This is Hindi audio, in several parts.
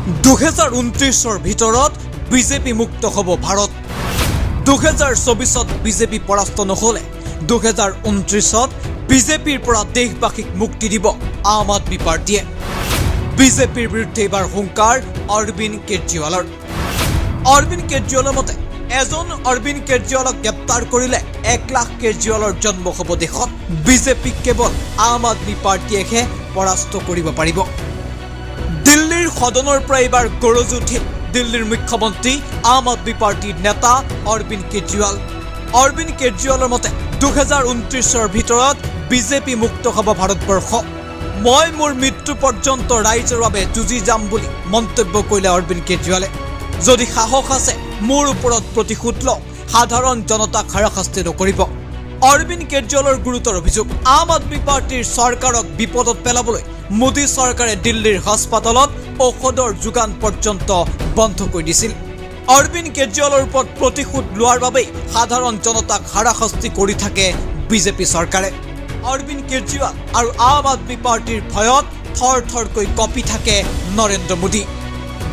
2029 ভিতৰত বিজেপি মুক্ত হ'ব ভাৰত। 2024 বিজেপি পৰাস্ত নহলে 2029 বিজেপিৰ পৰা দেশবাসীক মুক্তি দিব আম আদমি পাৰ্টিয়ে। বিজেপিৰ বিৰুদ্ধে এবাৰ হুংকাৰ অৰবিন্দ কেজৰিৱালৰ। অৰবিন্দ কেজৰিৱালৰ মতে এজন অৰবিন্দ কেজৰিৱালক গ্ৰেপ্তাৰ কৰিলে 1 লাখ কেজৰিৱালৰ জন্ম হ'ব দেশত। বিজেপিক কেৱল আম আদমি পাৰ্টিয়েহে পৰাস্ত কৰিব পাৰিব। দিল্লীৰ সদনৰ পৰা এবাৰ গৰজি উঠিল দিল্লীৰ মুখ্যমন্ত্ৰী আম আদমি পাৰ্টিৰ নেতা অৰবিন্দ কেজৰিৱাল। অৰবিন্দ কেজৰিৱালৰ মতে 2029 ভিতৰত বিজেপি মুক্ত হ'ব ভাৰতবৰ্ষ। মই মোৰ মৃত্যু পৰ্যন্ত ৰাইজৰ বাবে যুঁজি যাম বুলি মন্তব্য কৰিলে অৰবিন্দ কেজৰিৱালে। যদি সাহস আছে মোৰ ওপৰত প্ৰতিশোধ লওক, সাধাৰণ জনতাক হাৰাশাস্তি নকৰিব। অৰবিন্দ কেজৰিৱালৰ গুৰুতৰ অভিযোগ, আম আদমি পাৰ্টিৰ চৰকাৰক বিপদত পেলাবলৈ মোদী চৰকাৰে দিল্লীৰ হাস্পাতালত ঔষধৰ যোগান পৰ্যন্ত বন্ধ কৰি দিছিল। অৰবিন্দ কেজৰিৱালৰ ওপৰত প্ৰতিশোধ লোৱাৰ বাবেই সাধাৰণ জনতাক হাৰাশাস্তি কৰি থাকে বিজেপি চৰকাৰে। অৰবিন্দ কেজৰিৱাল আৰু আম আদমি পাৰ্টিৰ ভয়ত থৰ থৰকৈ কঁপি থাকে নৰেন্দ্ৰ মোদী।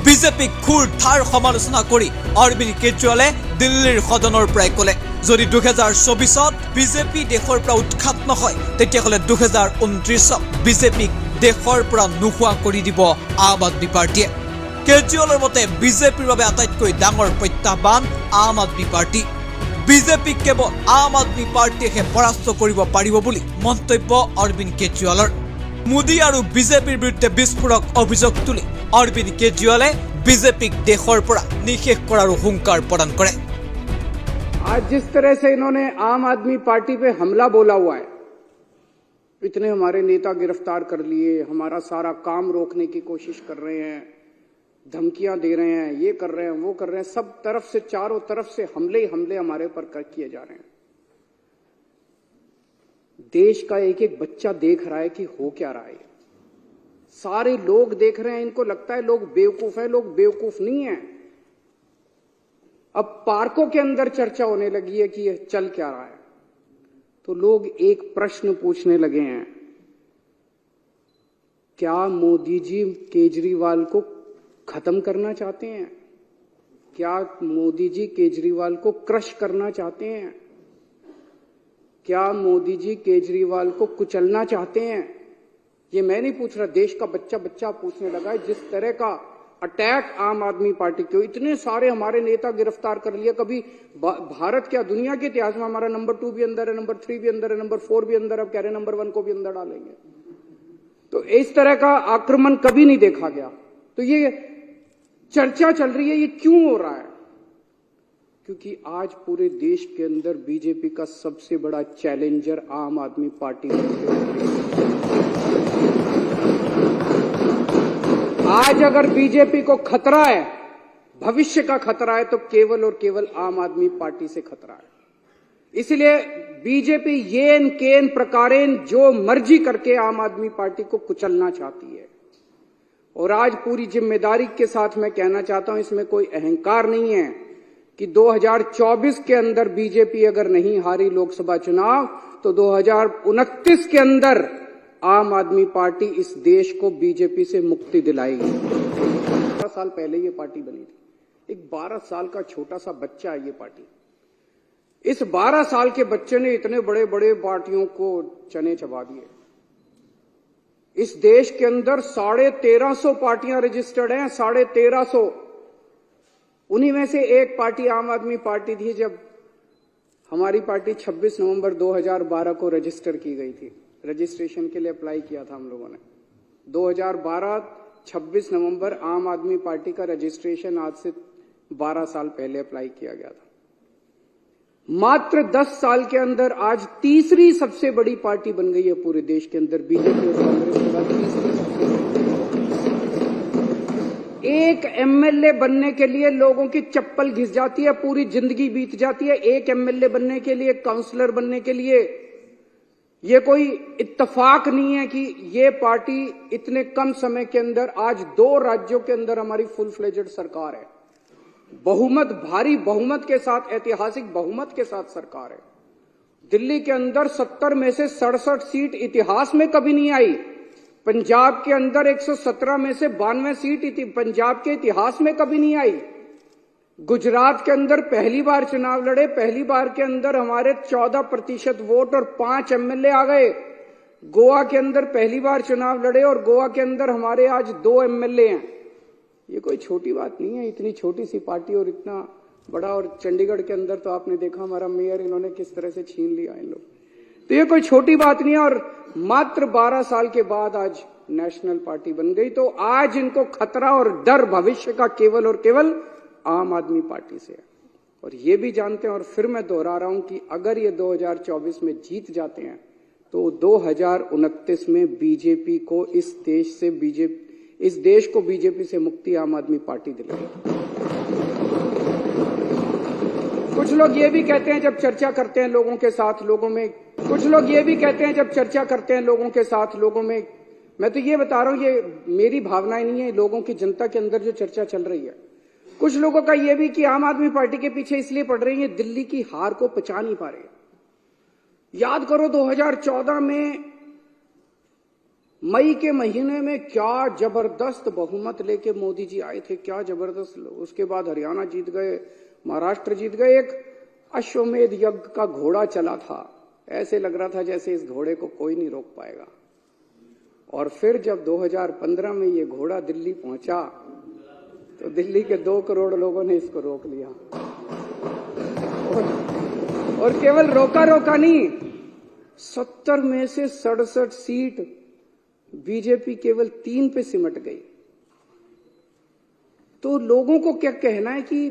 বিজেপিক খুৰ ঠাৰ সমালোচনা কৰি অৰবিন্দ কেজৰিৱালে দিল্লীৰ সদনৰ পৰাই ক'লে, যদি 2024 বিজেপি দেশৰ পৰা উৎখাত নহয় তেতিয়াহ'লে 2029 বিজেপিক দেশৰ পৰা নোহোৱা কৰি দিব আম আদমি পাৰ্টিয়ে। কেজৰিৱালৰ মতে বিজেপিৰ বাবে আটাইতকৈ ডাঙৰ প্ৰত্যাহ্বান আম আদমি পাৰ্টি। বিজেপিক কেৱল আম আদমি পাৰ্টিয়েহে পৰাস্ত কৰিব পাৰিব বুলি মন্তব্য অৰবিন্দ কেজৰিৱালৰ। মোদী আৰু বিজেপিৰ বিৰুদ্ধে বিস্ফোৰক অভিযোগ তুলি অৰবিন্দ কেজৰিৱালে বিজেপিক দেশৰ পৰা নিষেধ কৰাৰ হুংকাৰ প্ৰদান কৰে। आज जिस तरह से इन्होंने आम आदमी पार्टी पे हमला बोला हुआ है, इतने हमारे नेता गिरफ्तार कर लिए, हमारा सारा काम रोकने की कोशिश कर रहे हैं, धमकियां दे रहे हैं, ये कर रहे हैं, वो कर रहे हैं, सब तरफ से चारों तरफ से हमले ही हमले हमारे ऊपर किए जा रहे हैं। देश का एक एक बच्चा देख रहा है कि हो क्या रहा है। सारे लोग देख रहे हैं, इनको लगता है लोग बेवकूफ हैं, लोग बेवकूफ नहीं हैं। अब पार्कों के अंदर चर्चा होने लगी है कि यह चल क्या रहा है, तो लोग एक प्रश्न पूछने लगे हैं, क्या मोदी जी केजरीवाल को खत्म करना चाहते हैं? क्या मोदी जी केजरीवाल को क्रश करना चाहते हैं? क्या मोदी जी केजरीवाल को कुचलना चाहते हैं? ये मैं नहीं पूछ रहा, देश का बच्चा बच्चा पूछने लगा है। जिस तरह का अटैक आम आदमी पार्टी के, इतने सारे हमारे नेता गिरफ्तार कर लिए, कभी भारत क्या दुनिया के इतिहास में हमारा नंबर 2 भी अंदर है, नंबर 3 भी अंदर है, नंबर 4 भी अंदर, अब कह रहे नंबर 1 को भी अंदर डालेंगे। तो इस तरह का आक्रमण कभी नहीं देखा गया। तो ये चर्चा चल रही है, ये क्यों हो रहा है? क्योंकि आज पूरे देश के अंदर बीजेपी का सबसे बड़ा चैलेंजर आम आदमी पार्टी है। आज अगर बीजेपी को खतरा है, भविष्य का खतरा है, तो केवल और केवल आम आदमी पार्टी से खतरा है। इसलिए बीजेपी येन केन प्रकारेण जो मर्जी करके आम आदमी पार्टी को कुचलना चाहती है। और आज पूरी जिम्मेदारी के साथ मैं कहना चाहता हूं, इसमें कोई अहंकार नहीं है कि 2024 के अंदर बीजेपी अगर नहीं हारी लोकसभा चुनाव तो 2029 के अंदर आम आदमी पार्टी इस देश को बीजेपी से मुक्ति दिलाएगी। 12 साल पहले ये पार्टी बनी थी, एक 12 साल का छोटा सा बच्चा है ये पार्टी। इस 12 साल के बच्चे ने इतने बड़े बड़े पार्टियों को चने चबा दिए। इस देश के अंदर 1350 पार्टियां रजिस्टर्ड हैं, 1350। उन्हीं में से एक पार्टी आम आदमी पार्टी थी। जब हमारी पार्टी 26 नवंबर 2012 को रजिस्टर की गई थी, रजिस्ट्रेशन के लिए अप्लाई किया था हम लोगों ने 2012 26 नवंबर आम आदमी पार्टी का रजिस्ट्रेशन आज से 12 साल पहले अप्लाई किया गया था। मात्र 10 साल के अंदर आज तीसरी सबसे बड़ी पार्टी बन गई है पूरे देश के अंदर। बीजेपी और कांग्रेस के बाद तीसरी सबसे बड़ी। एक एमएलए बनने के लिए लोगों की चप्पल घिस जाती है, पूरी जिंदगी बीत जाती है। एक एमएलए बनने के लिए, काउंसलर बनने के लिए ये कोई इत्तेफाक नहीं है कि ये पार्टी इतने कम समय के अंदर, आज 2 राज्यों के अंदर हमारी फुल फ्लेजेड सरकार है, बहुमत, भारी बहुमत के साथ, ऐतिहासिक बहुमत के साथ सरकार है। दिल्ली के अंदर 70 में से 67 सीट इतिहास में कभी नहीं आई। पंजाब के अंदर 117 में से 92 सीट पंजाब के इतिहास में कभी नहीं आई। गुजरात के अंदर पहली बार चुनाव लड़े, पहली बार के अंदर हमारे 14% वोट और 5 एमएलए आ गए। गोवा के अंदर पहली बार चुनाव लड़े और गोवा के अंदर हमारे आज 2 एमएलए हैं। ये कोई छोटी बात नहीं है, इतनी छोटी सी पार्टी और इतना बड़ा। और चंडीगढ़ के अंदर तो आपने देखा हमारा मेयर इन्होंने किस तरह से छीन लिया इन लोग। तो ये कोई छोटी बात नहीं है। और मात्र 12 साल के बाद आज नेशनल पार्टी बन गई। तो आज इनको खतरा और डर भविष्य का केवल और केवल आम आदमी पार्टी से है। और ये भी जानते हैं, और फिर मैं दोहरा रहा हूं कि अगर ये 2024 में जीत जाते हैं तो 2029 में बीजेपी को इस देश को बीजेपी से मुक्ति आम आदमी पार्टी दिलाएगी। कुछ लोग ये भी कहते हैं जब चर्चा करते हैं लोगों के साथ, लोगों में, कुछ लोग ये भी कहते हैं जब चर्चा करते हैं लोगों के साथ, लोगों में, मैं तो ये बता रहा हूं, ये मेरी भावनाएं नहीं है, लोगों की, जनता के अंदर जो चर्चा चल रही है। कुछ लोगों का ये भी कि आम आदमी पार्टी के पीछे इसलिए पड़ रही है, दिल्ली की हार को पचा नहीं पा रहे। याद करो 2014 में मई के महीने में क्या जबरदस्त बहुमत लेके मोदी जी आए थे, क्या जबरदस्त। उसके बाद हरियाणा जीत गए, महाराष्ट्र जीत गए। एक अश्वमेध यज्ञ का घोड़ा चला था, ऐसे लग रहा था जैसे इस घोड़े को कोई नहीं रोक पाएगा। और फिर जब 2015 में ये घोड़ा दिल्ली पहुंचा तो दिल्ली के 2 करोड़ लोगों ने इसको रोक लिया। और केवल रोका नहीं, 70 में से 67 सीट बीजेपी केवल 3 पे सिमट गई। तो लोगों को क्या कहना है कि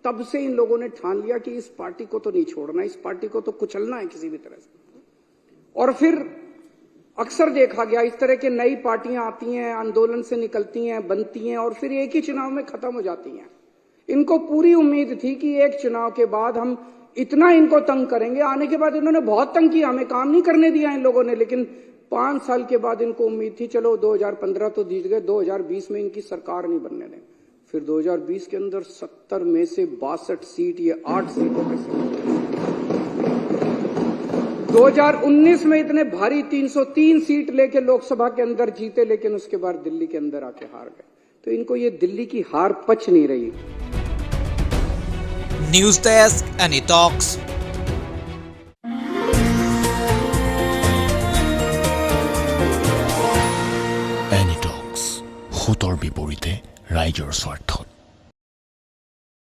तब से इन लोगों ने ठान लिया कि इस पार्टी को तो नहीं छोड़ना, इस पार्टी को तो कुचलना है किसी भी तरह से। और फिर अक्सर देखा गया इस तरह के नई पार्टियां आती हैं, आंदोलन से निकलती हैं, बनती हैं और फिर एक ही चुनाव में खत्म हो जाती हैं। इनको पूरी उम्मीद थी कि एक चुनाव के बाद हम इतना इनको तंग करेंगे। आने के बाद इन्होंने बहुत तंग किया, हमें काम नहीं करने दिया इन लोगों ने। लेकिन 5 साल के बाद इनको उम्मीद थी चलो 2015 तो जीत गए, 2020 में इनकी सरकार नहीं बनने दें। फिर 2020 के अंदर 70 में से 62 सीट, ये 8 सीटों पे से 2019 में इतने भारी 303 सीट लेके लोकसभा के अंदर जीते, लेकिन उसके बाद दिल्ली के अंदर आके हार गए। तो इनको ये दिल्ली की हार पच नहीं रही। News desk any talks. Any talks, হুতৰ বিপৰীতে ৰাইজৰ স্বাৰ্থত।